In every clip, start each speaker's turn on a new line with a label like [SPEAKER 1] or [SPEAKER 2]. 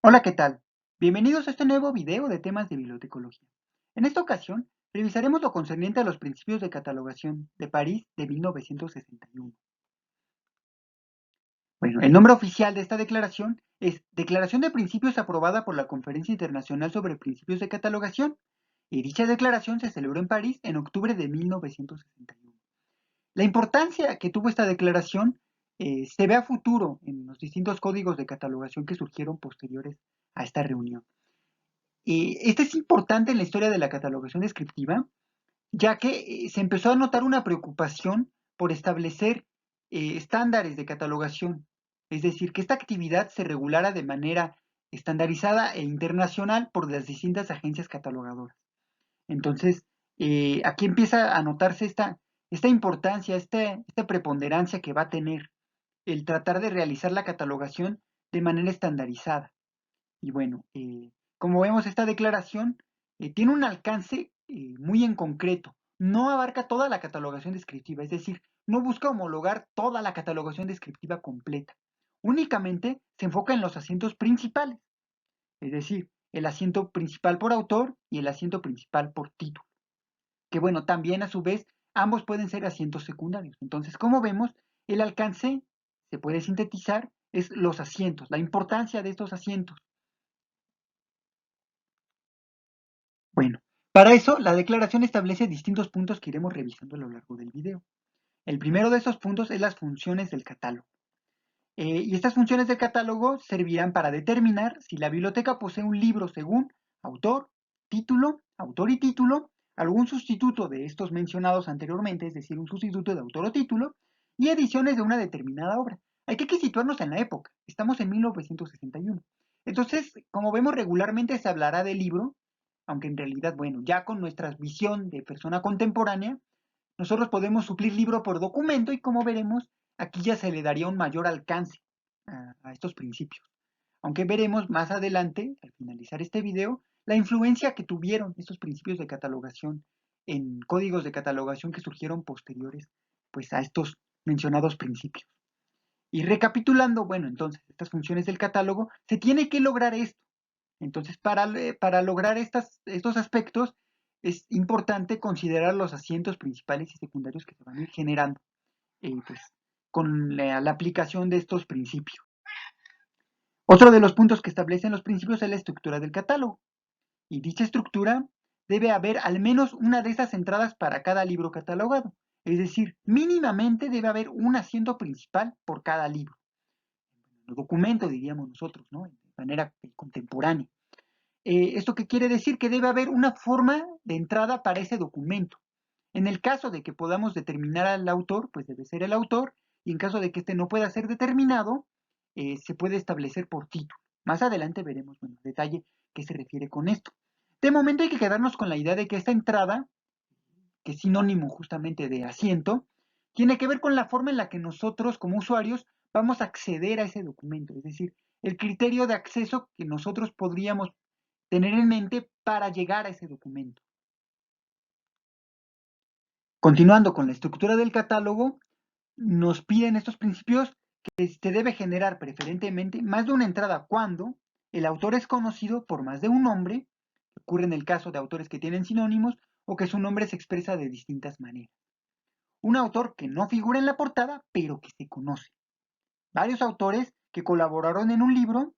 [SPEAKER 1] Hola, ¿qué tal? Bienvenidos a este nuevo video de temas de bibliotecología. En esta ocasión, revisaremos lo concerniente a los principios de catalogación de París de 1961. Bueno, el nombre oficial de esta declaración es Declaración de Principios aprobada por la Conferencia Internacional sobre Principios de Catalogación, y dicha declaración se celebró en París en octubre de 1961. La importancia que tuvo esta declaración se ve a futuro en los distintos códigos de catalogación que surgieron posteriores a esta reunión. Este es importante en la historia de la catalogación descriptiva, ya que se empezó a notar una preocupación por establecer estándares de catalogación, es decir, que esta actividad se regulara de manera estandarizada e internacional por las distintas agencias catalogadoras. Entonces, aquí empieza a notarse esta importancia, esta preponderancia que va a tener el tratar de realizar la catalogación de manera estandarizada. Y bueno, como vemos, esta declaración tiene un alcance muy en concreto. No abarca toda la catalogación descriptiva, es decir, no busca homologar toda la catalogación descriptiva completa. Únicamente se enfoca en los asientos principales, es decir, el asiento principal por autor y el asiento principal por título. Que bueno, también a su vez, ambos pueden ser asientos secundarios. Entonces, como vemos, el alcance se puede sintetizar, es los asientos, la importancia de estos asientos. Bueno, para eso la declaración establece distintos puntos que iremos revisando a lo largo del video. El primero de estos puntos es las funciones del catálogo. Y estas funciones del catálogo servirán para determinar si la biblioteca posee un libro según autor y título, algún sustituto de estos mencionados anteriormente, es decir, un sustituto de autor o título, y ediciones de una determinada obra. Hay que situarnos en la época, estamos en 1961. Entonces, como vemos, regularmente se hablará de libro, aunque en realidad, bueno, ya con nuestra visión de persona contemporánea, nosotros podemos suplir libro por documento y como veremos, aquí ya se le daría un mayor alcance a estos principios. Aunque veremos más adelante, al finalizar este video, la influencia que tuvieron estos principios de catalogación en códigos de catalogación que surgieron posteriores pues, a estos mencionados principios. Y recapitulando, bueno, entonces, estas funciones del catálogo, se tiene que lograr esto. Entonces, para lograr estos aspectos, es importante considerar los asientos principales y secundarios que se van a ir generando pues, con la aplicación de estos principios. Otro de los puntos que establecen los principios es la estructura del catálogo. Y dicha estructura debe haber al menos una de estas entradas para cada libro catalogado. Es decir, mínimamente debe haber un asiento principal por cada libro. Documento, diríamos nosotros, ¿no? De manera contemporánea. ¿Esto qué quiere decir? Que debe haber una forma de entrada para ese documento. En el caso de que podamos determinar al autor, pues debe ser el autor, y en caso de que este no pueda ser determinado, se puede establecer por título. Más adelante veremos, bueno, en detalle qué se refiere con esto. De momento hay que quedarnos con la idea de que esta entrada, que es sinónimo justamente de asiento, tiene que ver con la forma en la que nosotros como usuarios vamos a acceder a ese documento, es decir, el criterio de acceso que nosotros podríamos tener en mente para llegar a ese documento. Continuando con la estructura del catálogo, nos piden estos principios que se debe generar preferentemente más de una entrada cuando el autor es conocido por más de un nombre, ocurre en el caso de autores que tienen sinónimos o que su nombre se expresa de distintas maneras. Un autor que no figura en la portada, pero que se conoce. Varios autores que colaboraron en un libro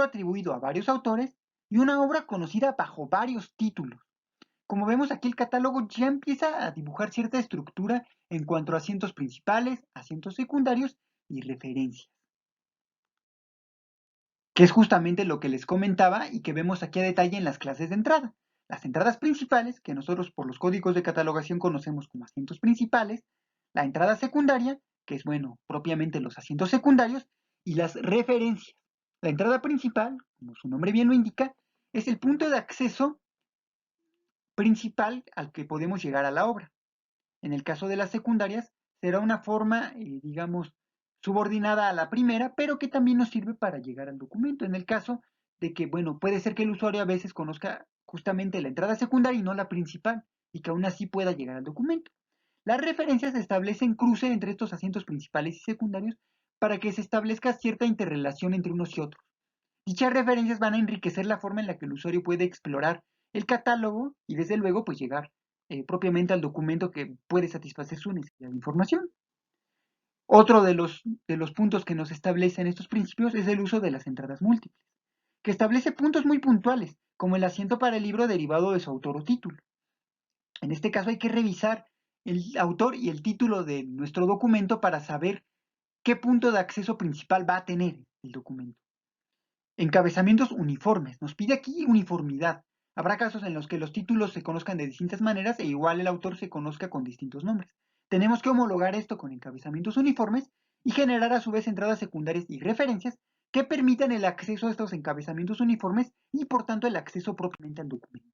[SPEAKER 1] atribuido a varios autores y una obra conocida bajo varios títulos. Como vemos aquí, el catálogo ya empieza a dibujar cierta estructura en cuanto a asientos principales, asientos secundarios y referencias, que es justamente lo que les comentaba y que vemos aquí a detalle en las clases de entrada. Las entradas principales, que nosotros por los códigos de catalogación conocemos como asientos principales, la entrada secundaria, que es, bueno, propiamente los asientos secundarios, y las referencias. La entrada principal, como su nombre bien lo indica, es el punto de acceso principal al que podemos llegar a la obra. En el caso de las secundarias, será una forma, digamos, subordinada a la primera, pero que también nos sirve para llegar al documento. En el caso de que, bueno, puede ser que el usuario a veces conozca justamente la entrada secundaria y no la principal, y que aún así pueda llegar al documento. Las referencias establecen cruce entre estos asientos principales y secundarios para que se establezca cierta interrelación entre unos y otros. Dichas referencias van a enriquecer la forma en la que el usuario puede explorar el catálogo y desde luego pues llegar propiamente al documento que puede satisfacer su necesidad de información. Otro de los puntos que nos establecen estos principios es el uso de las entradas múltiples, que establece puntos muy puntuales, como el asiento para el libro derivado de su autor o título. En este caso hay que revisar el autor y el título de nuestro documento para saber qué punto de acceso principal va a tener el documento. Encabezamientos uniformes. Nos pide aquí uniformidad. Habrá casos en los que los títulos se conozcan de distintas maneras e igual el autor se conozca con distintos nombres. Tenemos que homologar esto con encabezamientos uniformes y generar a su vez entradas secundarias y referencias que permitan el acceso a estos encabezamientos uniformes y por tanto el acceso propiamente al documento.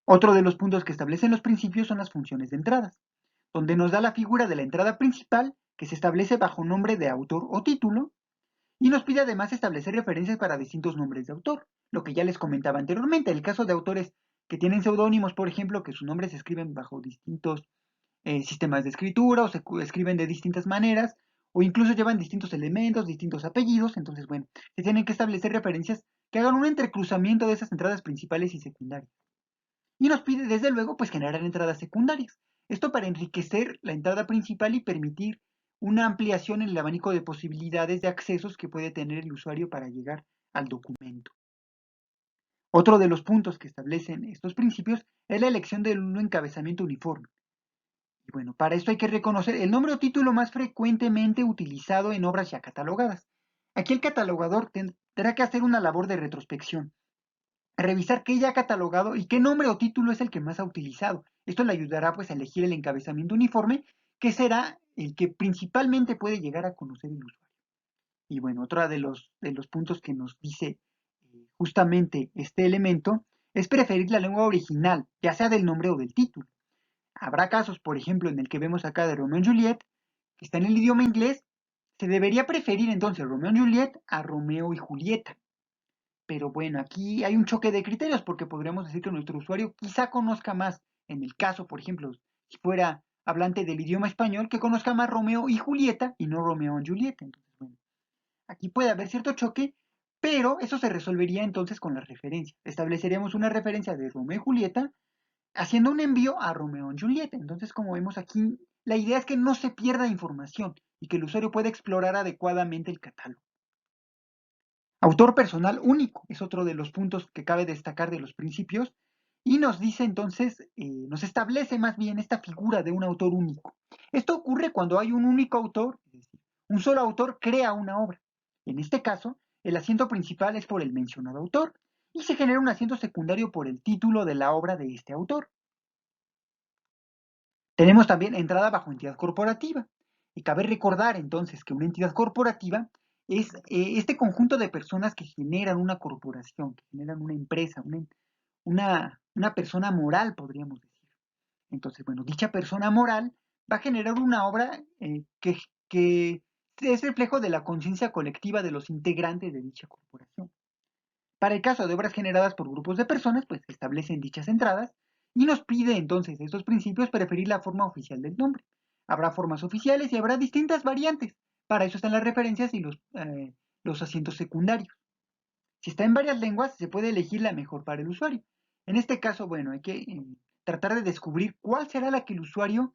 [SPEAKER 1] Otro de los puntos que establecen los principios son las funciones de entradas, donde nos da la figura de la entrada principal que se establece bajo nombre de autor o título y nos pide además establecer referencias para distintos nombres de autor, lo que ya les comentaba anteriormente. El caso de autores que tienen seudónimos, por ejemplo, que sus nombres se escriben bajo distintos sistemas de escritura o se escriben de distintas maneras o incluso llevan distintos elementos, distintos apellidos. Entonces, bueno, se tienen que establecer referencias que hagan un entrecruzamiento de esas entradas principales y secundarias. Y nos pide, desde luego, pues generar entradas secundarias. Esto para enriquecer la entrada principal y permitir una ampliación en el abanico de posibilidades de accesos que puede tener el usuario para llegar al documento. Otro de los puntos que establecen estos principios es la elección de un encabezamiento uniforme. Y bueno, para esto hay que reconocer el nombre o título más frecuentemente utilizado en obras ya catalogadas. Aquí el catalogador tendrá que hacer una labor de retrospección, revisar qué ya ha catalogado y qué nombre o título es el que más ha utilizado. Esto le ayudará pues a elegir el encabezamiento uniforme, que será el que principalmente puede llegar a conocer el usuario. Y bueno, otro de los puntos que nos dice justamente este elemento es preferir la lengua original, ya sea del nombre o del título. Habrá casos, por ejemplo, en el que vemos acá de Romeo y Juliet, que está en el idioma inglés, se debería preferir entonces Romeo y Juliet a Romeo y Julieta. Pero bueno, aquí hay un choque de criterios porque podríamos decir que nuestro usuario quizá conozca más, en el caso, por ejemplo, si fuera hablante del idioma español, que conozca más Romeo y Julieta y no Romeo y Julieta. Entonces, bueno, aquí puede haber cierto choque, pero eso se resolvería entonces con las referencias. Estableceríamos una referencia de Romeo y Julieta haciendo un envío a Romeo y Julieta. Entonces, como vemos aquí, la idea es que no se pierda información y que el usuario pueda explorar adecuadamente el catálogo. Autor personal único es otro de los puntos que cabe destacar de los principios y nos dice entonces, nos establece más bien esta figura de un autor único. Esto ocurre cuando hay un único autor, es decir, un solo autor crea una obra. En este caso, el asiento principal es por el mencionado autor y se genera un asiento secundario por el título de la obra de este autor. Tenemos también entrada bajo entidad corporativa. Y cabe recordar entonces que una entidad corporativa es este conjunto de personas que generan una corporación, que generan una empresa, una persona moral, podríamos decir. Entonces, bueno, dicha persona moral va a generar una obra que es reflejo de la conciencia colectiva de los integrantes de dicha corporación. Para el caso de obras generadas por grupos de personas, pues se establecen dichas entradas y nos pide entonces estos principios preferir la forma oficial del nombre. Habrá formas oficiales y habrá distintas variantes. Para eso están las referencias y los asientos secundarios. Si está en varias lenguas, se puede elegir la mejor para el usuario. En este caso, bueno, hay que tratar de descubrir cuál será la que el usuario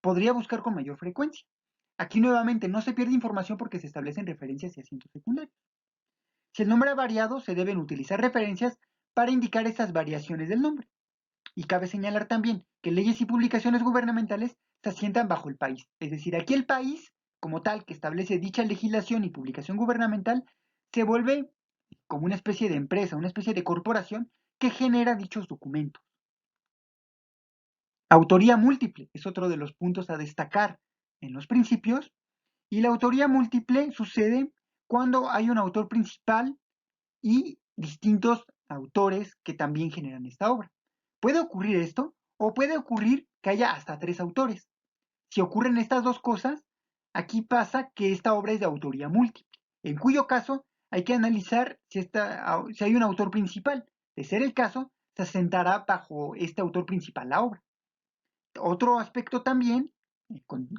[SPEAKER 1] podría buscar con mayor frecuencia. Aquí nuevamente no se pierde información porque se establecen referencias y asientos secundarios. Si el nombre ha variado, se deben utilizar referencias para indicar estas variaciones del nombre. Y cabe señalar también que leyes y publicaciones gubernamentales se asientan bajo el país. Es decir, aquí el país, como tal, que establece dicha legislación y publicación gubernamental, se vuelve como una especie de empresa, una especie de corporación que genera dichos documentos. Autoría múltiple es otro de los puntos a destacar en los principios. Y la autoría múltiple sucede cuando hay un autor principal y distintos autores que también generan esta obra. Puede ocurrir esto o puede ocurrir que haya hasta 3 autores. Si ocurren estas dos cosas, aquí pasa que esta obra es de autoría múltiple, en cuyo caso hay que analizar si hay un autor principal. De ser el caso, se asentará bajo este autor principal la obra. Otro aspecto también,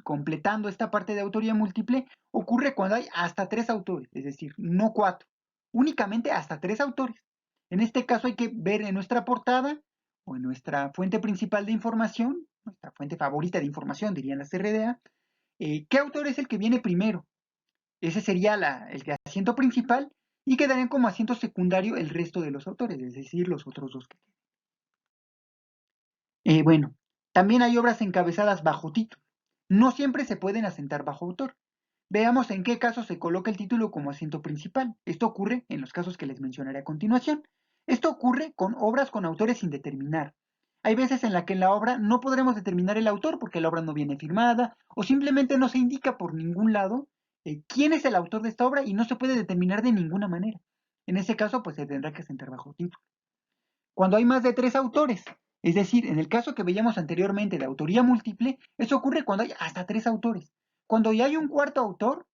[SPEAKER 1] completando esta parte de autoría múltiple, ocurre cuando hay hasta 3 autores, es decir, no 4. únicamente hasta 3 autores. En este caso hay que ver en nuestra portada o en nuestra fuente principal de información, nuestra fuente favorita de información, dirían las RDA, qué autor es el que viene primero. Ese sería el asiento principal y quedarían como asiento secundario el resto de los autores, es decir, los otros dos que bueno, también hay obras encabezadas bajo título. No siempre se pueden asentar bajo autor. Veamos en qué caso se coloca el título como asiento principal. Esto ocurre en los casos que les mencionaré a continuación. Esto ocurre con obras con autores sin determinar. Hay veces en las que en la obra no podremos determinar el autor porque la obra no viene firmada o simplemente no se indica por ningún lado quién es el autor de esta obra y no se puede determinar de ninguna manera. En ese caso, pues se tendrá que asentar bajo título. Cuando hay más de 3 autores, es decir, en el caso que veíamos anteriormente de autoría múltiple, eso ocurre cuando hay hasta 3 autores. Cuando ya hay un cuarto autor,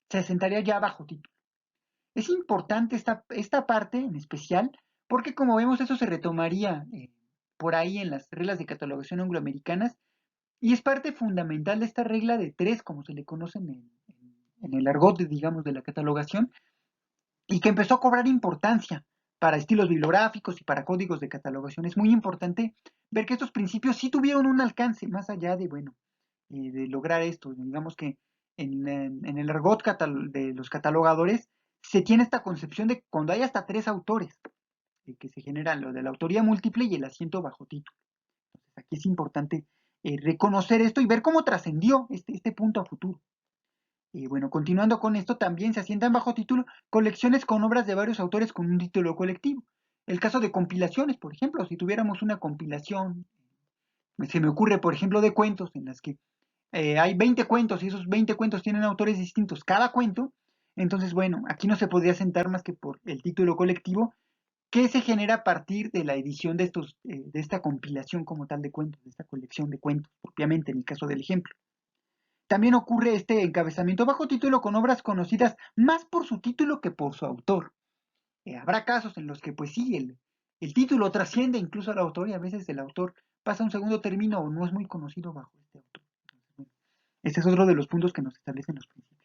[SPEAKER 1] se asentaría ya bajo título. Es importante esta parte en especial porque como vemos eso se retomaría por ahí en las reglas de catalogación angloamericanas y es parte fundamental de esta regla de 3, como se le conoce en el argot, digamos, de la catalogación, y que empezó a cobrar importancia para estilos bibliográficos y para códigos de catalogación. Es muy importante ver que estos principios sí tuvieron un alcance más allá de, bueno, de lograr esto. Digamos que en el argot de los catalogadores se tiene esta concepción de cuando hay hasta 3 autores, que se generan lo de la autoría múltiple y el asiento bajo título. Entonces aquí es importante reconocer esto y ver cómo trascendió este punto a futuro. Bueno, continuando con esto, también se asientan bajo título colecciones con obras de varios autores con un título colectivo. El caso de compilaciones, por ejemplo, si tuviéramos una compilación, se me ocurre, por ejemplo, de cuentos en las que hay 20 cuentos y esos 20 cuentos tienen autores distintos cada cuento, entonces, bueno, aquí no se podría asentar más que por el título colectivo que se genera a partir de la edición de esta compilación como tal de cuentos, de esta colección de cuentos, propiamente en el caso del ejemplo. También ocurre este encabezamiento bajo título con obras conocidas más por su título que por su autor. Habrá casos en los que, pues sí, el título trasciende incluso al autor y a veces el autor pasa a un segundo término o no es muy conocido bajo este autor. Entonces, bueno, este es otro de los puntos que nos establecen los principios.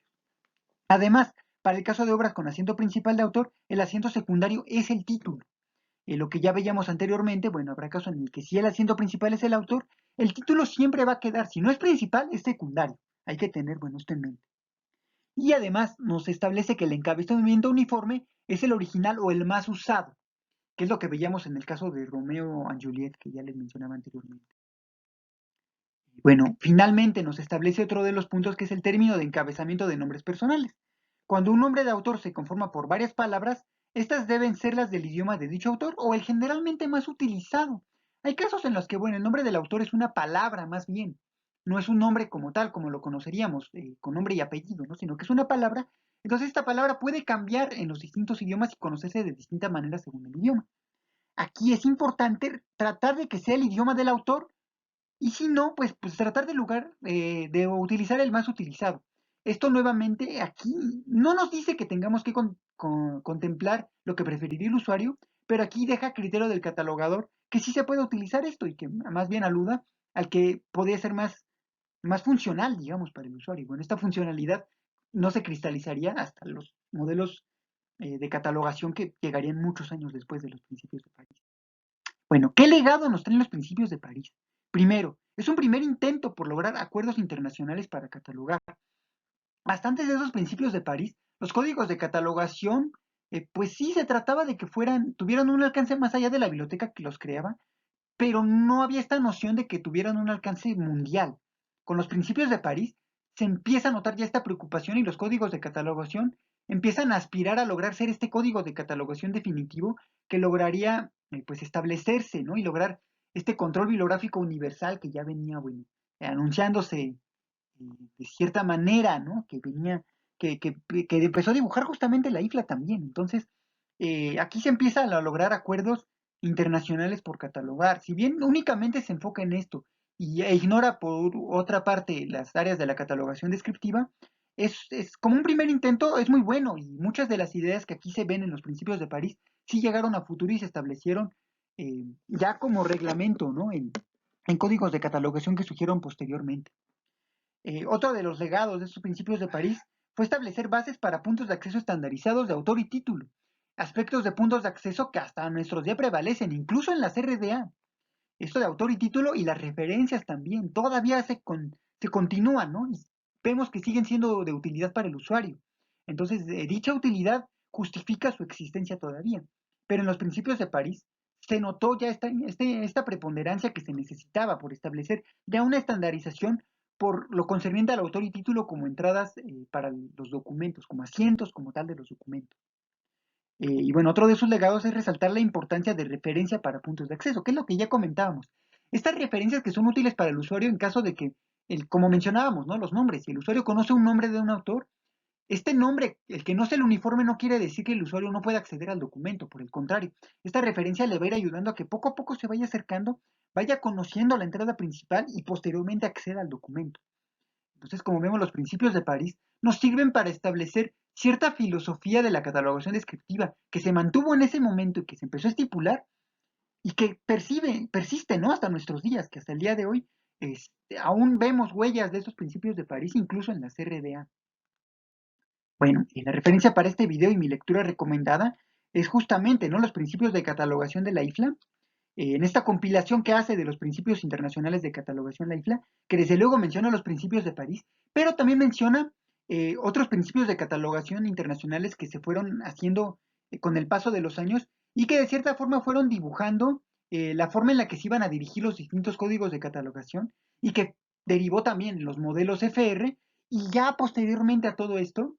[SPEAKER 1] Además, para el caso de obras con asiento principal de autor, el asiento secundario es el título. Lo que ya veíamos anteriormente, bueno, habrá casos en el que si el asiento principal es el autor, el título siempre va a quedar, si no es principal, es secundario. Hay que tener, bueno, esto en mente. Y además nos establece que el encabezamiento uniforme es el original o el más usado, que es lo que veíamos en el caso de Romeo and Juliet, que ya les mencionaba anteriormente. Bueno, finalmente nos establece otro de los puntos que es el término de encabezamiento de nombres personales. Cuando un nombre de autor se conforma por varias palabras, estas deben ser las del idioma de dicho autor o el generalmente más utilizado. Hay casos en los que, bueno, el nombre del autor es una palabra más bien, no es un nombre como tal, como lo conoceríamos, con nombre y apellido, ¿no? Sino que es una palabra. Entonces esta palabra puede cambiar en los distintos idiomas y conocerse de distinta manera según el idioma. Aquí es importante tratar de que sea el idioma del autor y si no, pues tratar de utilizar el más utilizado. Esto nuevamente aquí no nos dice que tengamos que contemplar lo que preferiría el usuario, pero aquí deja a criterio del catalogador que sí se puede utilizar esto y que más bien aluda al que podría ser más funcional, digamos, para el usuario. Bueno, esta funcionalidad no se cristalizaría hasta los modelos de catalogación que llegarían muchos años después de los principios de París. Bueno, ¿qué legado nos traen los principios de París? Primero, es un primer intento por lograr acuerdos internacionales para catalogar. Bastantes de esos principios de París, los códigos de catalogación, pues sí se trataba de que tuvieran un alcance más allá de la biblioteca que los creaba, pero no había esta noción de que tuvieran un alcance mundial. Con los principios de París se empieza a notar ya esta preocupación y los códigos de catalogación empiezan a aspirar a lograr ser este código de catalogación definitivo que lograría pues establecerse, ¿no? Y lograr este control bibliográfico universal que ya venía, bueno, anunciándose de cierta manera, ¿no? Que venía, que empezó a dibujar justamente la IFLA también. Entonces, aquí se empiezan a lograr acuerdos internacionales por catalogar. Si bien únicamente se enfoca en esto e ignora por otra parte las áreas de la catalogación descriptiva, es como un primer intento, es muy bueno y muchas de las ideas que aquí se ven en los principios de París sí llegaron a futuro y se establecieron ya como reglamento, ¿no? En códigos de catalogación que surgieron posteriormente. Otro de los legados de estos principios de París fue establecer bases para puntos de acceso estandarizados de autor y título. aspectos de puntos de acceso que hasta nuestros días prevalecen, incluso en las RDA. Esto de autor y título y las referencias también, todavía se continúan, ¿no? Y vemos que siguen siendo de utilidad para el usuario. Entonces, dicha utilidad justifica su existencia todavía. Pero en los principios de París se notó ya esta preponderancia que se necesitaba por establecer ya una estandarización por lo concerniente al autor y título como entradas para los documentos, como asientos como tal de los documentos. Y bueno, otro de sus legados es resaltar la importancia de referencia para puntos de acceso, que es lo que ya comentábamos. Estas referencias que son útiles para el usuario en caso de que, como mencionábamos, ¿no? Los nombres, si el usuario conoce un nombre de un autor, este nombre, el que no sea el uniforme, no quiere decir que el usuario no pueda acceder al documento, por el contrario, esta referencia le va a ir ayudando a que poco a poco se vaya acercando, vaya conociendo la entrada principal y posteriormente acceda al documento. Entonces, como vemos, los principios de París nos sirven para establecer cierta filosofía de la catalogación descriptiva que se mantuvo en ese momento y que se empezó a estipular y que persiste, ¿no? Hasta nuestros días, que hasta el día de hoy aún vemos huellas de esos principios de París, incluso en las RDA. Bueno, y la referencia para este video y mi lectura recomendada es justamente, ¿no? Los principios de catalogación de la IFLA, en esta compilación que hace de los principios internacionales de catalogación la IFLA, que desde luego menciona los principios de París, pero también menciona otros principios de catalogación internacionales que se fueron haciendo con el paso de los años y que de cierta forma fueron dibujando la forma en la que se iban a dirigir los distintos códigos de catalogación y que derivó también los modelos FR y ya posteriormente a todo esto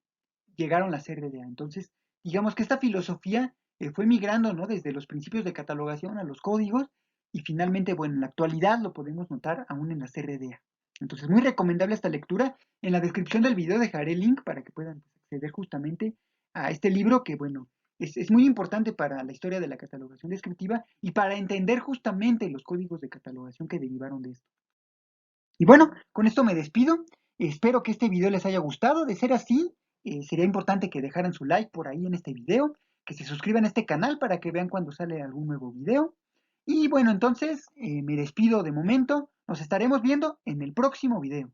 [SPEAKER 1] llegaron las RDA. Entonces, digamos que esta filosofía fue migrando, ¿no? Desde los principios de catalogación a los códigos y finalmente, bueno, en la actualidad lo podemos notar aún en las RDA. Entonces, muy recomendable esta lectura. En la descripción del video dejaré el link para que puedan acceder justamente a este libro que, bueno, es muy importante para la historia de la catalogación descriptiva y para entender justamente los códigos de catalogación que derivaron de esto. Y bueno, con esto me despido. Espero que este video les haya gustado. De ser así, sería importante que dejaran su like por ahí en este video, que se suscriban a este canal para que vean cuando sale algún nuevo video. Y bueno, entonces me despido de momento. Nos estaremos viendo en el próximo video.